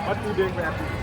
What do they wrap?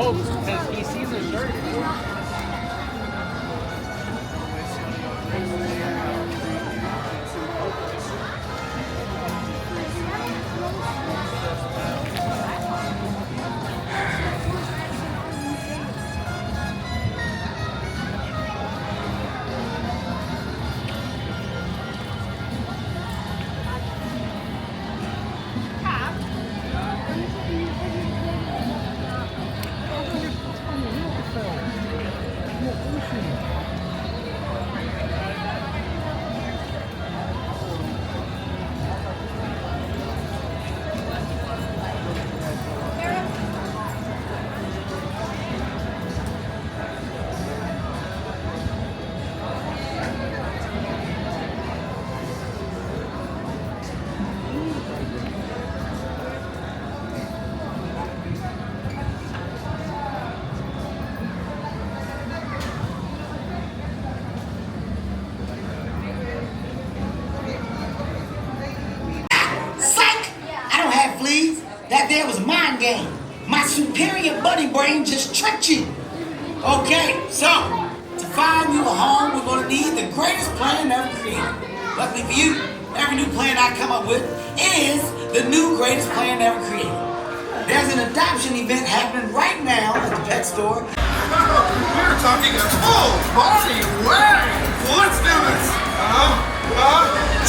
hopes because he sees a shirt. That there was a mind game. My superior buddy brain just tricked you. Okay, so to find you a home, we're gonna need the greatest plan ever created. Luckily for you, every new plan I come up with is the new greatest plan ever created. There's an adoption event happening right now at the pet store. We're talking a full body way. Let's do this.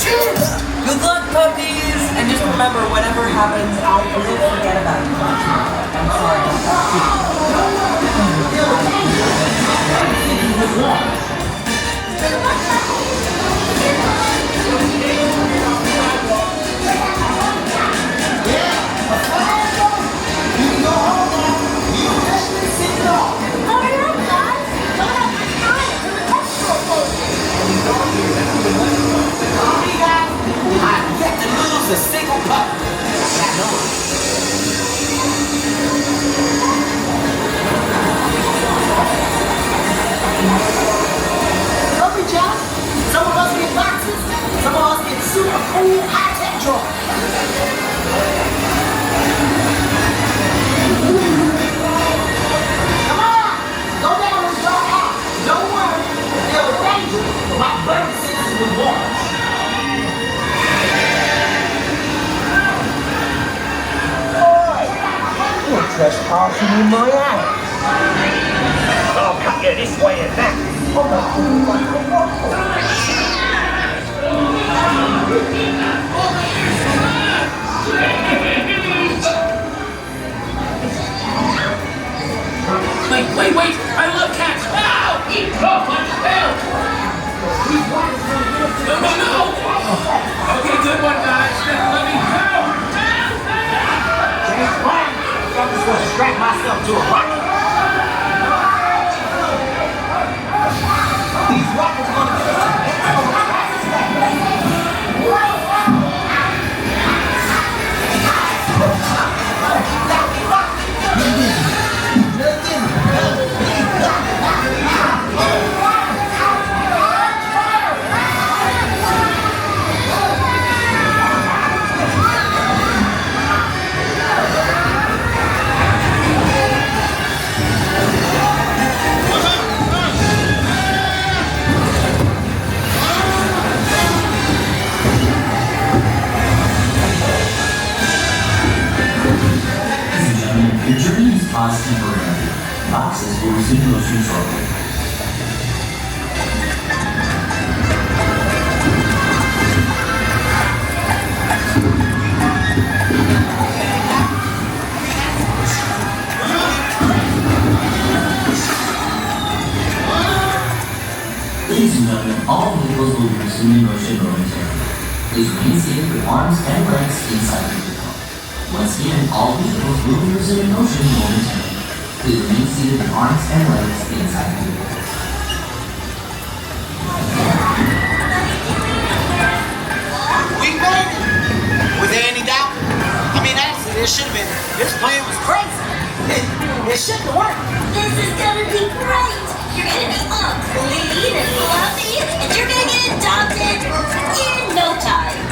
Cheers. Good luck, puppies! And just remember, whatever happens, I will forget about you. I'm sorry A single pup. I know it. Help me, John. Some of us get boxes. Some of us get super cool high-tech drawers. Come on. Go down and draw out. Don't worry. There was danger. My bird senses was warm. Trespassing in my house. I'll cut you this way and that. Wait! I love cats! Ow! Oh, what the hell? No! Okay, good one, guys. Let me go! I'm just gonna strap myself to a rocket. These rockets gonna give us Pause temporarily. Boxes will resume motion shortly. Ladies and gentlemen, all vehicles will be resuming motion momentarily. Please remain seated with arms and legs inside the vehicle. Once again, all vehicles will be resuming motion momentarily. Please remain seated with arms and legs inside the vehicle. We made it! Was there any doubt? I mean, actually, there should have been. This plan was crazy. It shouldn't have worked. This is gonna be great! You're gonna be all clean and fluffy, and you're gonna get adopted in no time.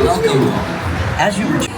Welcome all. As you return.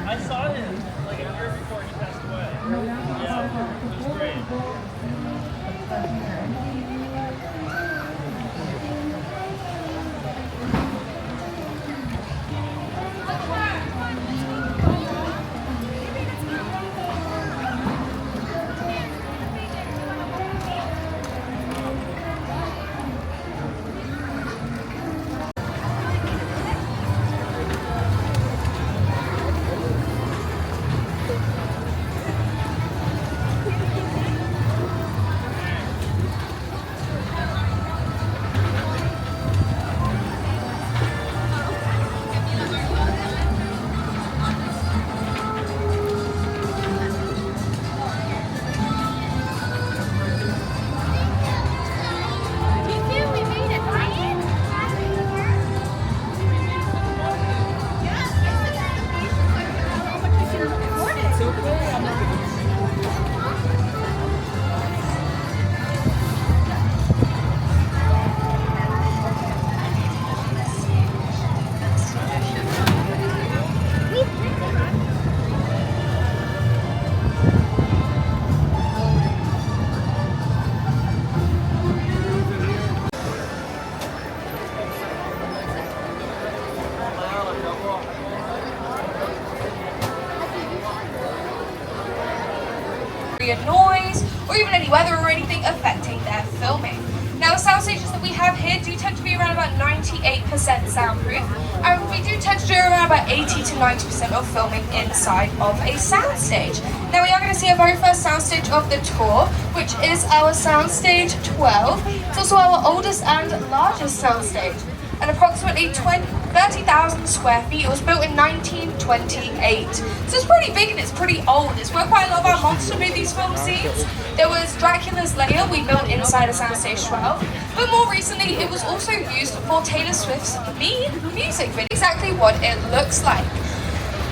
I saw him like a year before he passed away. Yeah, it was great. Noise or even any weather or anything affecting their filming. Now the sound stages that we have here do tend to be around about 98% soundproof, and we do tend to do around about 80 to 90% of filming inside of a soundstage. Now we are going to see our very first soundstage of the tour, which is our soundstage 12. It's also our oldest and largest soundstage, and approximately 30,000 square feet. It was built in 1928. So it's pretty big and it's pretty old. It's where quite a lot of our monster movies film scenes. There was Dracula's Lair we built inside of Soundstage 12. But more recently it was also used for Taylor Swift's Me music video. Exactly what it looks like.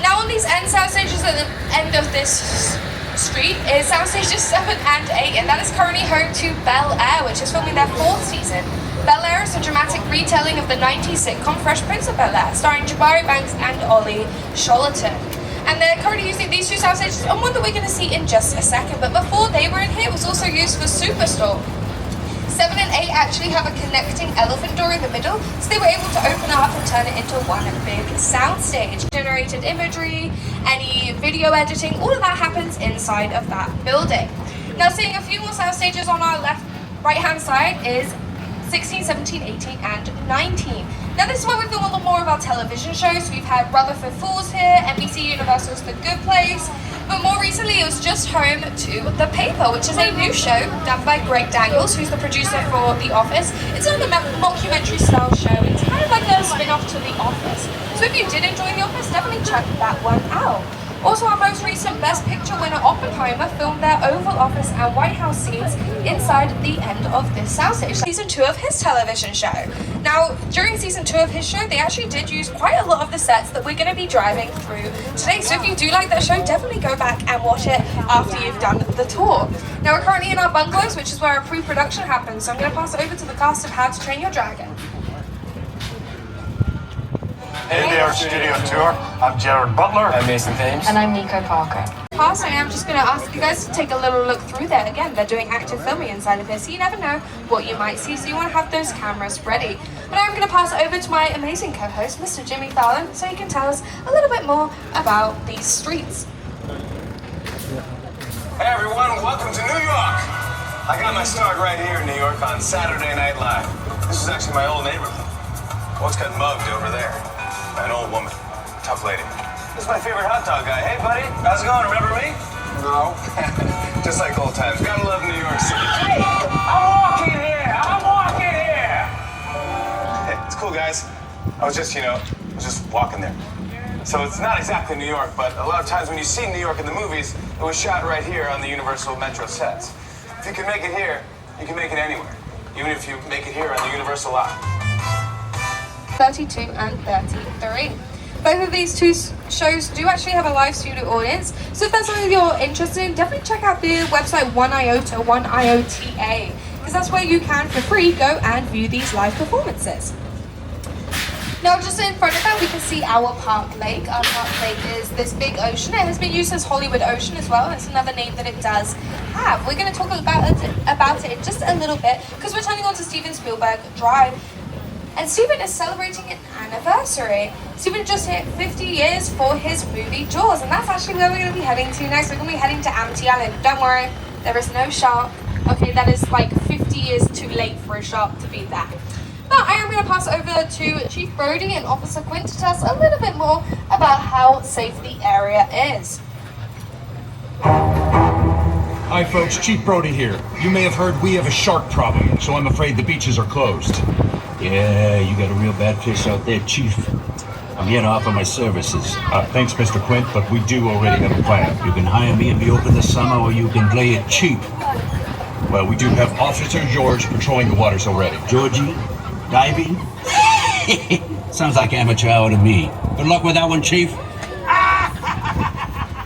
Now on these end sound stages at the end of this street is sound stages 7 and 8, and that is currently home to Bel Air, which is filming their 4th season. Bel Air is a dramatic retelling of the 90s sitcom Fresh Prince of Bel Air, starring Jabari Banks and Ollie Sholaton. And they're currently using these two sound stages, and one that we're going to see in just a second. But before they were in here, it was also used for Superstore. 7 and 8 actually have a connecting elephant door in the middle, so they were able to open it up and turn it into one big soundstage. Generated imagery, any video editing, all of that happens inside of that building. Now seeing a few more sound stages on our right hand side is 16, 17, 18 and 19. Now this is where we film a lot more of our television shows. We've had Rutherford Falls here, NBC Universal's The Good Place, But more recently, it was just home to The Paper, which is a new show done by Greg Daniels, who's the producer for The Office. It's another mockumentary style show. It's kind of like a spin-off to The Office. So if you did enjoy The Office, definitely check that one out. Also, our most recent Best Picture winner, Oppenheimer, filmed their Oval Office and White House scenes inside the end of this soundstage. Season 2 of his television show. Now, during Season 2 of his show, they actually did use quite a lot of the sets that we're going to be driving through today. So if you do like that show, definitely go back and watch it after you've done the tour. Now, we're currently in our bungalows, which is where our pre-production happens. So I'm going to pass it over to the cast of How to Train Your Dragon. Hey there, Studio Tour. I'm Jared Butler. I'm Mason Thames. And I'm Nico Parker. Past, I am just going to ask you guys to take a little look through there. Again, they're doing active filming inside of here, so you never know what you might see, so you want to have those cameras ready. But I'm going to pass it over to my amazing co-host, Mr. Jimmy Fallon, so he can tell us a little bit more about these streets. Hey everyone, welcome to New York. I got my start right here in New York on Saturday Night Live. This is actually my old neighborhood. What's got mugged over there? An old woman, tough lady. This is my favorite hot dog guy. Hey, buddy, how's it going? Remember me? No. Just like old times. Gotta love New York City. Hey, I'm walking here. Hey, it's cool, guys. I was just walking there. So it's not exactly New York, but a lot of times when you see New York in the movies, it was shot right here on the Universal Metro sets. If you can make it here, you can make it anywhere. Even if you make it here on the Universal lot. 32 and 33. Both of these two shows do actually have a live studio audience, so if that's something you're interested in, definitely check out the website 1IOTA, because that's where you can, for free, go and view these live performances. Now, just in front of that, we can see our Park Lake. Our Park Lake is this big ocean. It has been used as Hollywood Ocean as well. That's another name that it does have. We're going to talk about it in just a little bit, because we're turning on to Steven Spielberg Drive. And Steven is celebrating an anniversary. Steven just hit 50 years for his movie Jaws, and that's actually where we're going to be heading to next. We're going to be heading to Amity Island. Don't worry, there is no shark. Okay, that is like 50 years too late for a shark to be there. But I am going to pass over to Chief Brody and Officer Quint to tell us a little bit more about how safe the area is. Hi folks, Chief Brody here. You may have heard we have a shark problem, so I'm afraid the beaches are closed. Yeah, you got a real bad fish out there, Chief. I'm here to offer my services. Thanks, Mr. Quint, but we do already have a plan. You can hire me and be open this summer, or you can play it cheap. Well, we do have Officer George patrolling the waters already. Georgie? Diving? Sounds like amateur hour to me. Good luck with that one, Chief.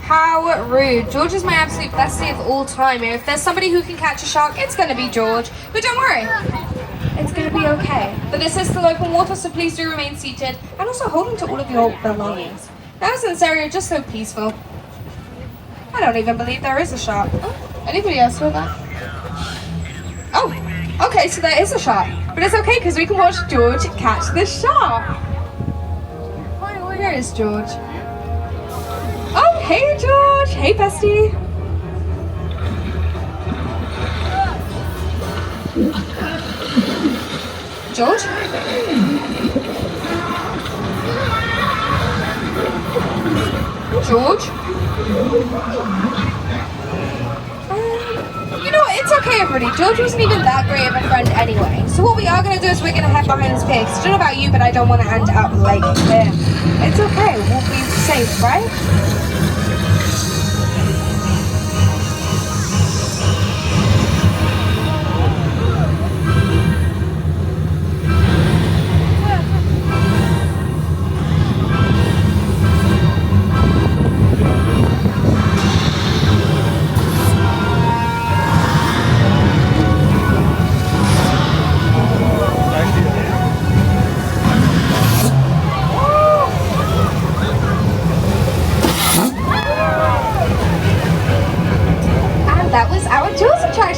How rude. George is my absolute bestie of all time. If there's somebody who can catch a shark, it's going to be George. But don't worry, it's going to be okay. But this is still open water, so please do remain seated and also hold on to all of your belongings. Now, isn't this area just so peaceful? I don't even believe there is a shark. Oh, anybody else feel that? Oh, okay, so there is a shark. But it's okay, because we can watch George catch the shark. Where is George? Oh, hey George! Hey bestie! George? George? You know what, it's okay everybody. George wasn't even that great of a friend anyway. So what we are going to do is we're going to head behind this pig. I don't know about you, but I don't want to end up like him. It's okay, we'll be safe, right?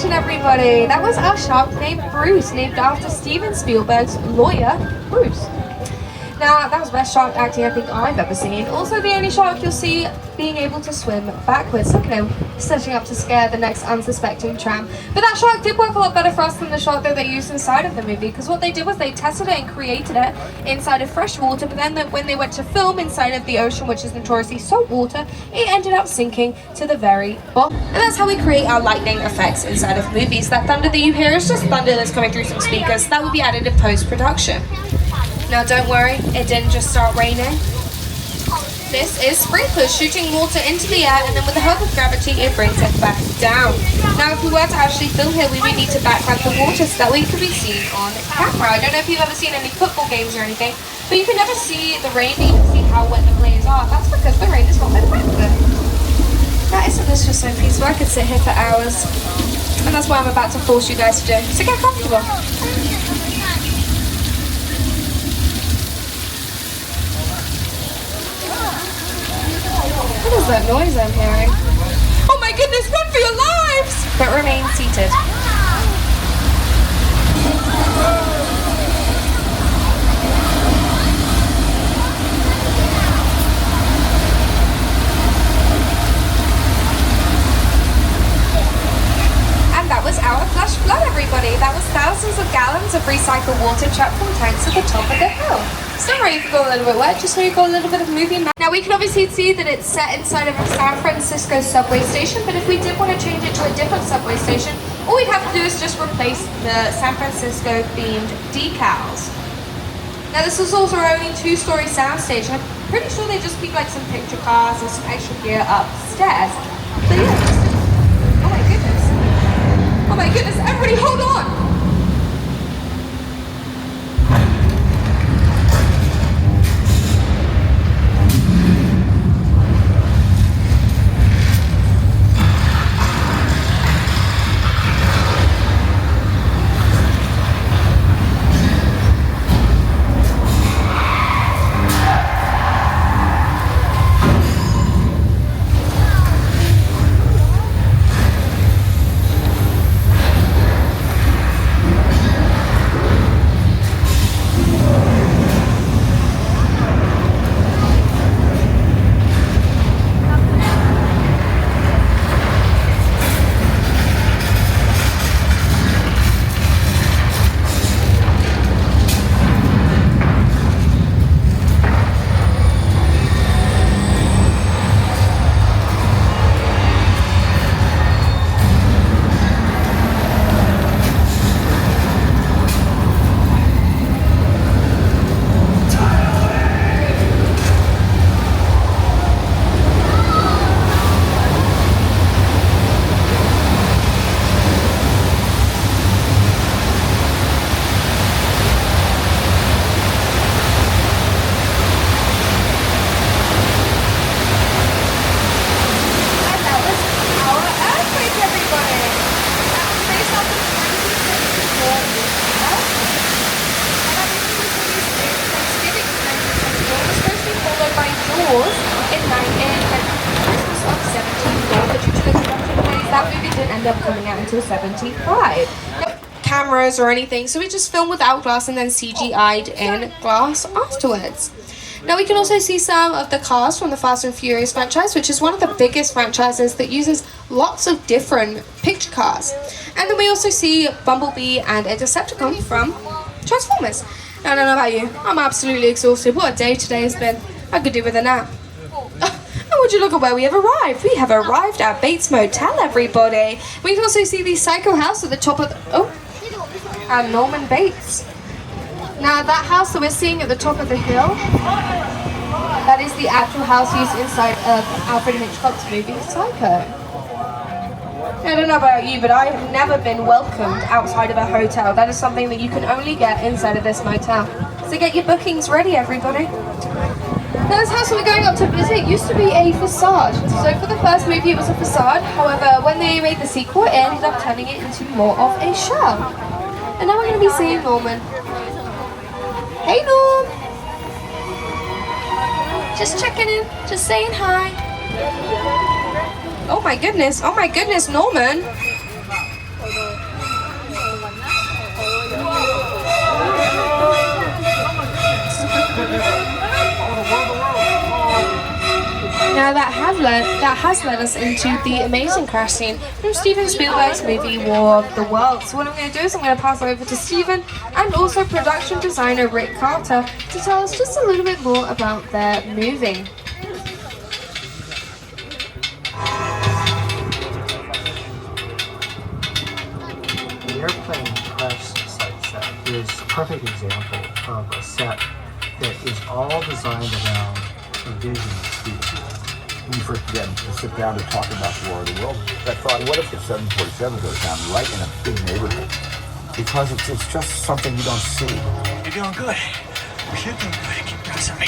Everybody, that was our shark named Bruce, named after Steven Spielberg's lawyer, Bruce. Now, that was the best shark acting I think I've ever seen. Also, the only shark you'll see being able to swim backwards. Look at him, setting up to scare the next unsuspecting tramp. But that shark did work a lot better for us than the shark that they used inside of the movie, because what they did was they tested it and created it inside of fresh water, but then when they went to film inside of the ocean, which is notoriously salt water, it ended up sinking to the very bottom. And that's how we create our lightning effects inside of movies. That thunder that you hear is just thunder that's coming through some speakers. That will be added in post-production. Now don't worry, it didn't just start raining. This is sprinklers shooting water into the air, and then with the help of gravity it brings it back down. Now if we were to actually film here, we would need to background the water so that we could be seen on camera. I don't know if you've ever seen any football games or anything, but you can never see the rain, but you can see how wet the players are. That's because the rain is not been wet there. Now isn't this just so peaceful? I could sit here for hours. And that's what I'm about to force you guys to do. So get comfortable. What is that noise I'm hearing? Oh my goodness, run for your lives! But remain seated. And that was our flash flood, everybody. That was thousands of gallons of recycled water trapped from tanks at the top of the hill. Sorry if you got a little bit wet, just so you got a little bit of moving. Now we can obviously see that it's set inside of a San Francisco subway station, but if we did want to change it to a different subway station, all we'd have to do is just replace the San Francisco themed decals. Now this is also our only 2-story soundstage. I'm pretty sure they just keep like some picture cars and some extra gear upstairs. But yeah, oh my goodness. Oh my goodness, everybody hold on! End up coming out until 75. No cameras or anything, so we just filmed without glass and then CGI'd in glass afterwards. Now we can also see some of the cars from the Fast and Furious franchise, which is one of the biggest franchises that uses lots of different picture cars. And then we also see Bumblebee and a Decepticon from Transformers. Now, I don't know about you, I'm absolutely exhausted. What a day today has been. I could do with a nap. And would you look at where we have arrived? We have arrived at Bates Motel, everybody. We can also see the Psycho house at the top of the... and Norman Bates. Now that house that we're seeing at the top of the hill, that is the actual house used inside of Alfred Hitchcock's movie Psycho. I don't know about you, but I have never been welcomed outside of a hotel. That is something that you can only get inside of this motel. So get your bookings ready, everybody. Now this house that we're going up to visit used to be a facade. So for the first movie it was a facade, however when they made the sequel it ended up turning it into more of a shell. And now we're going to be seeing Norman. Hey Norm! Just checking in, just saying hi. Oh my goodness, Norman! Now that has led us into the amazing crash scene from Steven Spielberg's movie War of the Worlds. So what I'm going to do is I'm going to pass it over to Steven and also production designer Rick Carter to tell us just a little bit more about their movie. The airplane crash site set is a perfect example of a set that is all designed around a vision of Steven. When you first began to sit down to talk about the War of the Worlds, I thought, what if the 747 goes down right in a big neighborhood? Because it's just something you don't see. You're doing good. You're doing good. Keep pressing me.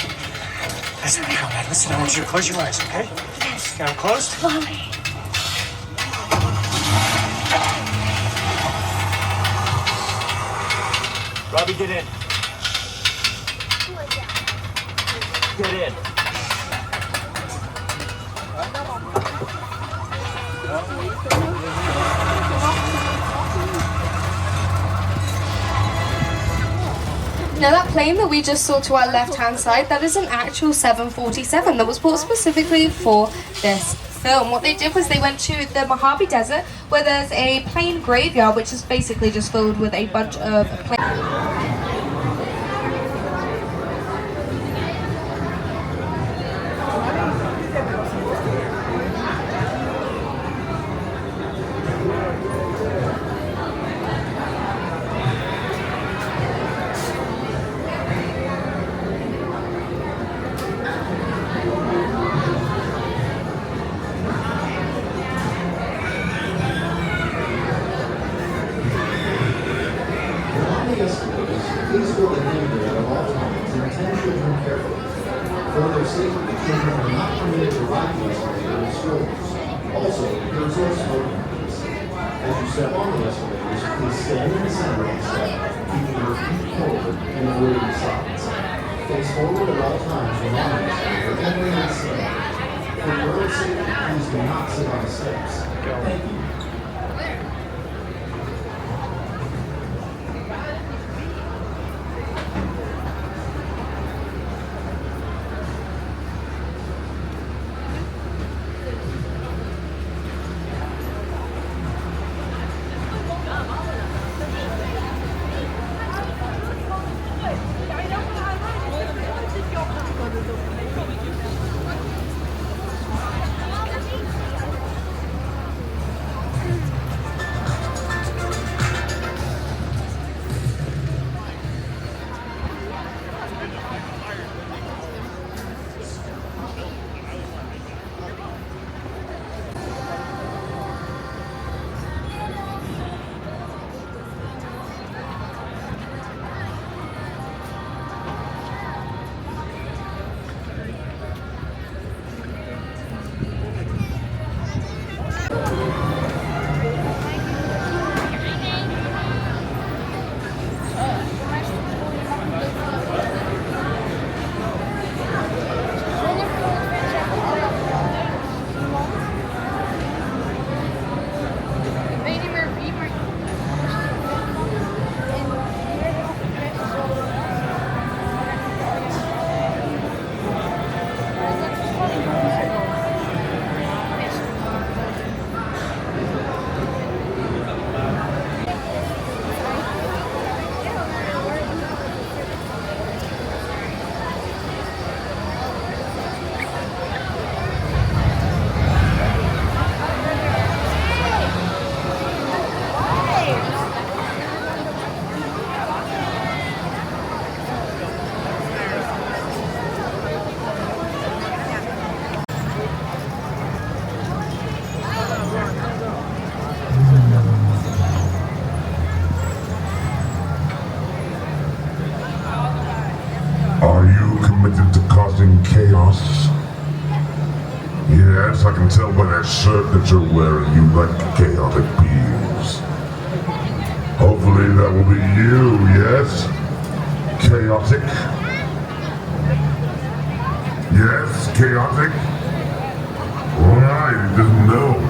Listen, Conrad, listen, I want you to close your eyes, okay? Yes. Got them closed? Mommy. Robbie, get in. Get in. Now that plane that we just saw to our left-hand side, that is an actual 747 that was bought specifically for this film. What they did was they went to the Mojave Desert where there's a plane graveyard which is basically just filled with a bunch of planes. Please hold the handrail at all times and attend children carefully. For their safety, children are not permitted to ride the escalator in strollers. Also, there is no smoking please. As you step on the escalators, please stand in the center of the step, keeping your feet forward and avoiding sides. Face forward at all times when on the escalator, entering the step. For your own safety, please do not sit on the steps. Thank you. Are you committed to causing chaos? Yes, I can tell by that shirt that you're wearing. You like chaotic beings. Hopefully that will be you, yes? Chaotic? Yes, chaotic? Alright, he didn't know.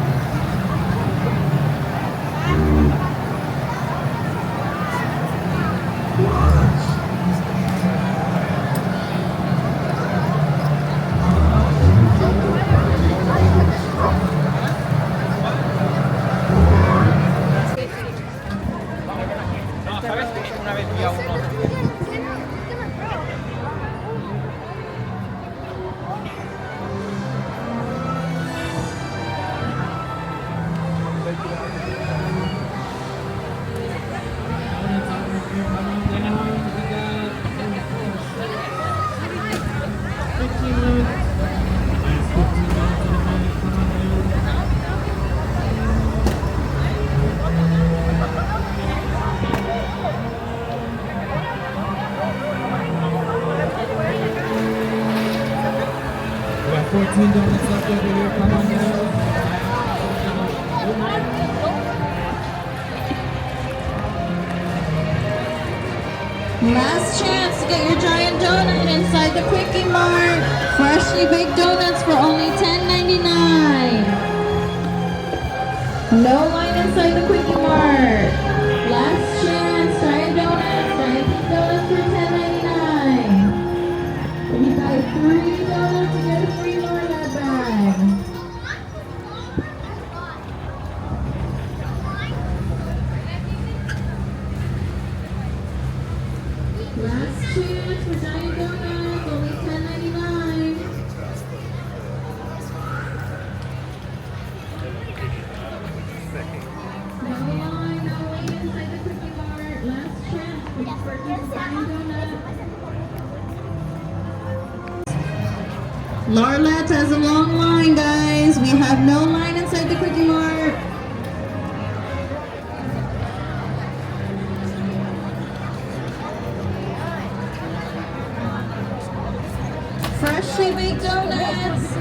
between donuts left over here. Come on, guys. Last chance to get your giant donut inside the Quickie Mart. Freshly baked donuts for only $10.99. No line inside the Quickie Mart. Last chance, giant donuts for $10.99. If you buy 3 donuts, you get a free Lorna bag. Last chance for giant donuts, only $10.99. No line, no wait inside the Quickie Mart. Last chance for giant donuts. Larlette has a long line, guys. We have no line inside the Quickie Mart. Freshly baked donuts.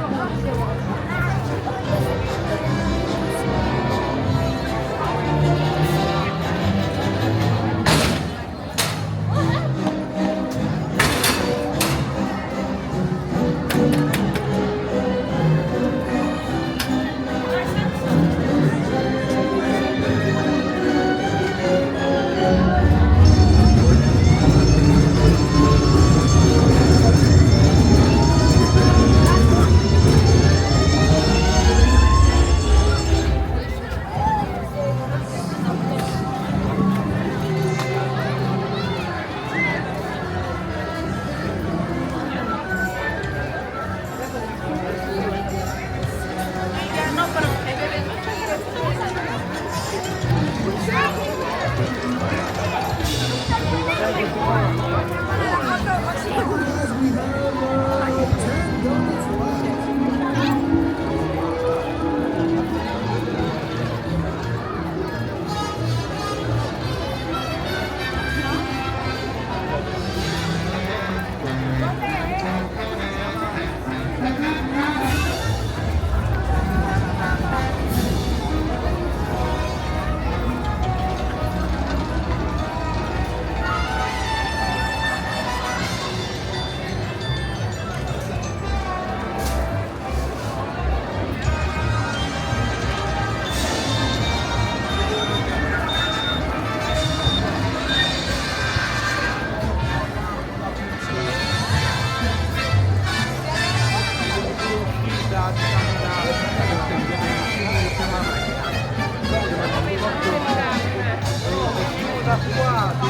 Tá suado.